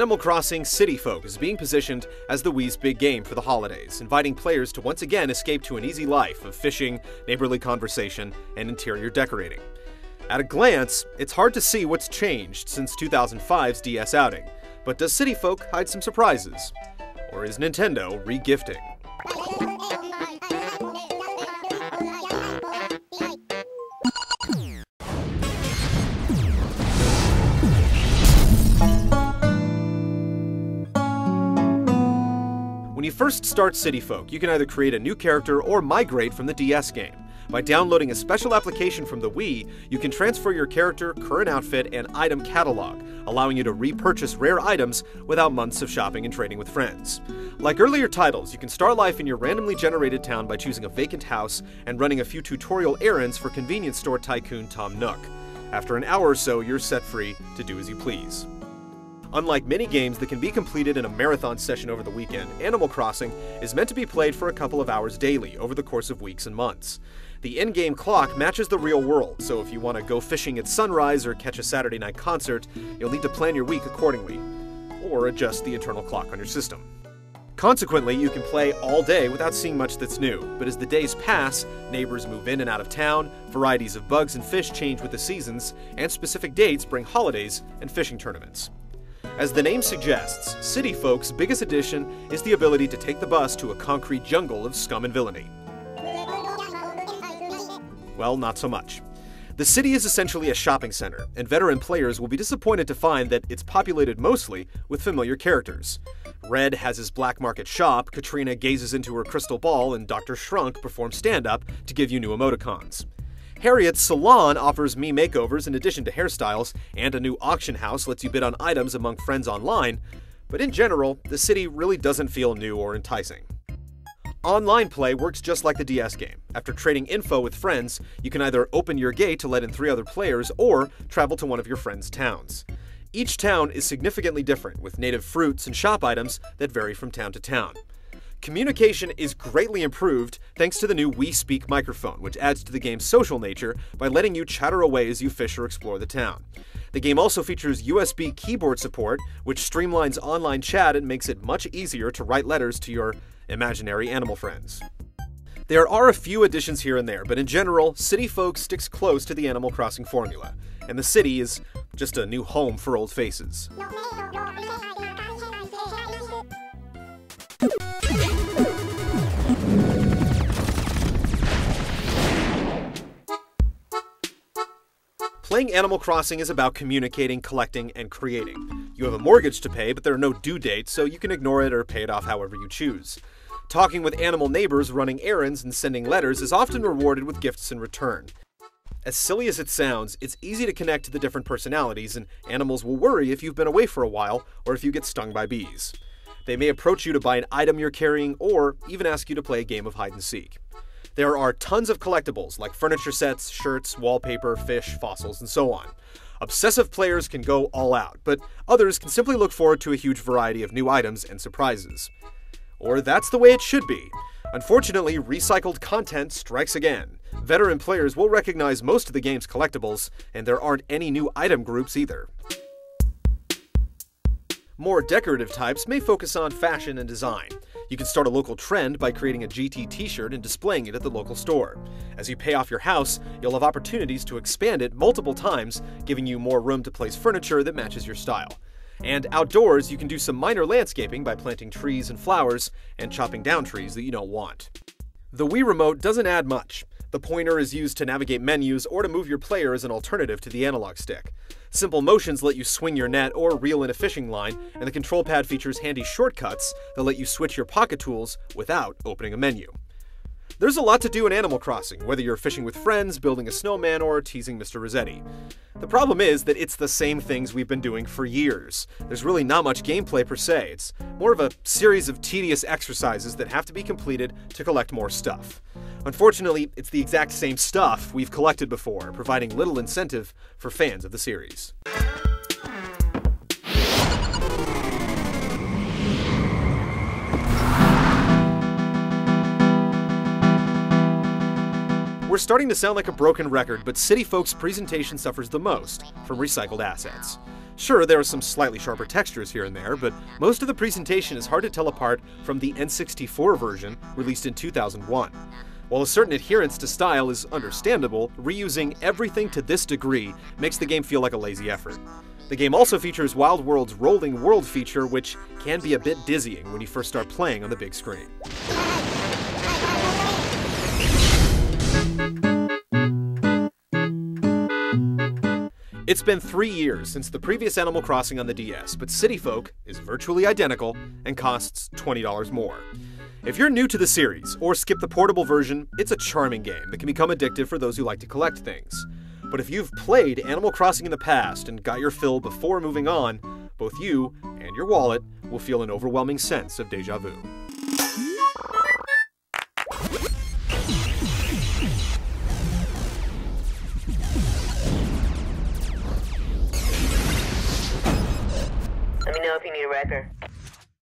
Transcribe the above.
Animal Crossing City Folk is being positioned as the Wii's big game for the holidays, inviting players to once again escape to an easy life of fishing, neighborly conversation, and interior decorating. At a glance, it's hard to see what's changed since 2005's DS outing, but does City Folk hide some surprises? Or is Nintendo re-gifting? When you first start City Folk, you can either create a new character or migrate from the DS game. By downloading a special application from the Wii, you can transfer your character, current outfit, and item catalog, allowing you to repurchase rare items without months of shopping and trading with friends. Like earlier titles, you can start life in your randomly generated town by choosing a vacant house and running a few tutorial errands for convenience store tycoon Tom Nook. After an hour or so, you're set free to do as you please. Unlike many games that can be completed in a marathon session over the weekend, Animal Crossing is meant to be played for a couple of hours daily over the course of weeks and months. The in-game clock matches the real world, so if you want to go fishing at sunrise or catch a Saturday night concert, you'll need to plan your week accordingly, or adjust the internal clock on your system. Consequently, you can play all day without seeing much that's new, but as the days pass, neighbors move in and out of town, varieties of bugs and fish change with the seasons, and specific dates bring holidays and fishing tournaments. As the name suggests, City Folk's biggest addition is the ability to take the bus to a concrete jungle of scum and villainy. Well, not so much. The city is essentially a shopping center, and veteran players will be disappointed to find that it's populated mostly with familiar characters. Red has his black market shop, Katrina gazes into her crystal ball, and Dr. Shrunk performs stand-up to give you new emoticons. Harriet's salon offers me makeovers in addition to hairstyles, and a new auction house lets you bid on items among friends online, but in general, the city really doesn't feel new or enticing. Online play works just like the DS game. After trading info with friends, you can either open your gate to let in 3 other players or travel to one of your friends' towns. Each town is significantly different, with native fruits and shop items that vary from town to town. Communication is greatly improved thanks to the new Wii Speak microphone, which adds to the game's social nature by letting you chatter away as you fish or explore the town. The game also features USB keyboard support, which streamlines online chat and makes it much easier to write letters to your imaginary animal friends. There are a few additions here and there, but in general, City Folk sticks close to the Animal Crossing formula, and the city is just a new home for old faces. Playing Animal Crossing is about communicating, collecting, and creating. You have a mortgage to pay, but there are no due dates, so you can ignore it or pay it off however you choose. Talking with animal neighbors, running errands, and sending letters is often rewarded with gifts in return. As silly as it sounds, it's easy to connect to the different personalities, and animals will worry if you've been away for a while or if you get stung by bees. They may approach you to buy an item you're carrying or even ask you to play a game of hide and seek. There are tons of collectibles like furniture sets, shirts, wallpaper, fish, fossils, and so on. Obsessive players can go all out, but others can simply look forward to a huge variety of new items and surprises. Or that's the way it should be. Unfortunately, recycled content strikes again. Veteran players will recognize most of the game's collectibles, and there aren't any new item groups either. More decorative types may focus on fashion and design. You can start a local trend by creating a GT t-shirt and displaying it at the local store. As you pay off your house, you'll have opportunities to expand it multiple times, giving you more room to place furniture that matches your style. And outdoors, you can do some minor landscaping by planting trees and flowers and chopping down trees that you don't want. The Wii Remote doesn't add much. The pointer is used to navigate menus or to move your player as an alternative to the analog stick. Simple motions let you swing your net or reel in a fishing line, and the control pad features handy shortcuts that let you switch your pocket tools without opening a menu. There's a lot to do in Animal Crossing, whether you're fishing with friends, building a snowman, or teasing Mr. Rossetti. The problem is that it's the same things we've been doing for years. There's really not much gameplay per se. It's more of a series of tedious exercises that have to be completed to collect more stuff. Unfortunately, it's the exact same stuff we've collected before, providing little incentive for fans of the series. We're starting to sound like a broken record, but City Folk's presentation suffers the most from recycled assets. Sure, there are some slightly sharper textures here and there, but most of the presentation is hard to tell apart from the N64 version released in 2001. While a certain adherence to style is understandable, reusing everything to this degree makes the game feel like a lazy effort. The game also features Wild World's rolling world feature, which can be a bit dizzying when you first start playing on the big screen. It's been 3 years since the previous Animal Crossing on the DS, but City Folk is virtually identical and costs $20 more. If you're new to the series, or skip the portable version, it's a charming game that can become addictive for those who like to collect things. But if you've played Animal Crossing in the past and got your fill before moving on, both you and your wallet will feel an overwhelming sense of déjà vu. Let me know if you need a wrecker.